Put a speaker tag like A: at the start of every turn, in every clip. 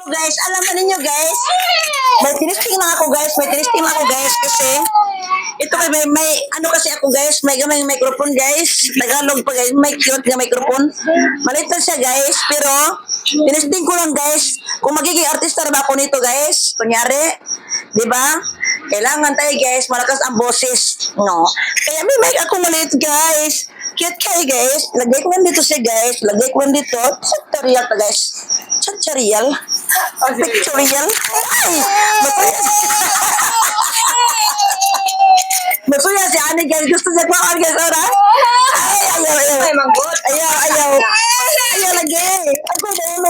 A: guys, alam ba ninyo guys? May tinisting lang ako guys, kasi ito may ano kasi ako guys, may gamay microphone guys, Tagalog pa guys, may cute na microphone. Maliit lang siya guys, pero tinisting ko lang guys, kung magiging artista na ba ako nito guys, kunyari, di ba? Kailangan tayo guys, malakas ang boses, no? Kaya may mic ako maliit guys, cute kayo guys, lagay ko lang dito siya guys, lagay ko lang dito, tutorial pa guys. Tutorial? Pictorial? Ay! Masuya si Ani guys. Gusto niya kuhaan guys. Ora? Ay, ayaw.
B: Ay, manggot.
A: Ayaw. Ayaw lagi. Ako na yun.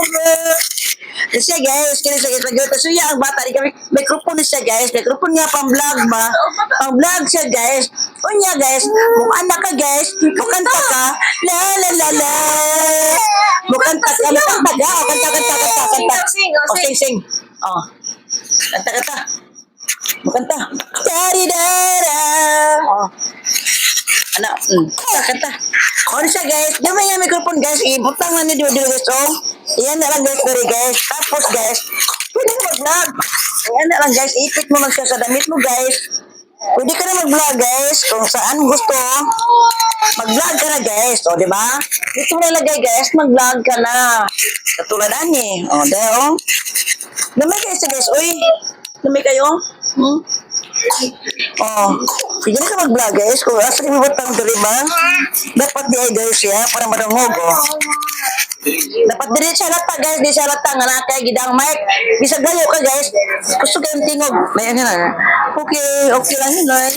A: Kasi guys, kaya siya guys. Suya ang bata. Microphone siya guys. Microphone niya pang vlog ba? Pang vlog siya guys. O niya guys. Kung anak ka guys. Bukanta ka. La la la la. Bukanta ka. Kanta ka. Kanta. Sing. Oh. Kanta. Bukanta. Dari-dara. Oh. Anak. Kanta. Ano siya guys? Gamay yung microphone guys. Ibutang lang niyo dito guys. Oh. Iyan na lang guys. Sorry guys. Tapos guys. Pwede ka mag-vlog. Iyan na lang guys. Ipit mo lang siya sa damit mo guys. Pwede ka na mag-vlog guys. Kung saan gusto. Mag-vlog ka na guys. O diba? Dito mo nalagay guys. Mag-vlog ka na. Katulad ani. O dahil. Namay kayo siya guys. Uy. Namay kayo. Oh, pwede na ka mag-vlog guys. Kung asa kayo mabutang dali ba? Dapat di ay guys ya. Para marangog oh. Dapat dili siya lata guys. Di siya lata nga nakay gidang mic. Bisa gayo ka guys. Gusto kayong tingog. May ano na. Okay lang yun lang.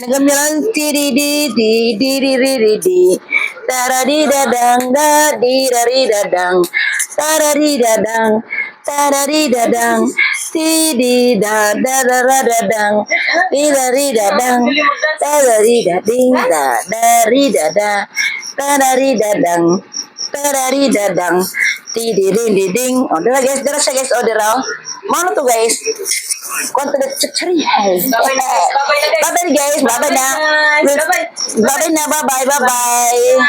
A: Nagamya lang. Tiri-di-di-di-di-di-di-di. Tara-di-dadang da-di-da-di-dadang. Tara-di-dadang. Tara-di-dadang. Ti-di-da-da-da-da-dadang. Ti-da-di-dadang. Tara-di-da-ding da-da-di-da-da. Tara-di-dadang. Tara-di-dadang. Ti-di-di-di-ding. O, dira guys. Dira siya guys. O, dira. Mano to guys? Kwento na chichari. Bye-bye guys. Bye-bye na. Bye-bye na. Bye-bye.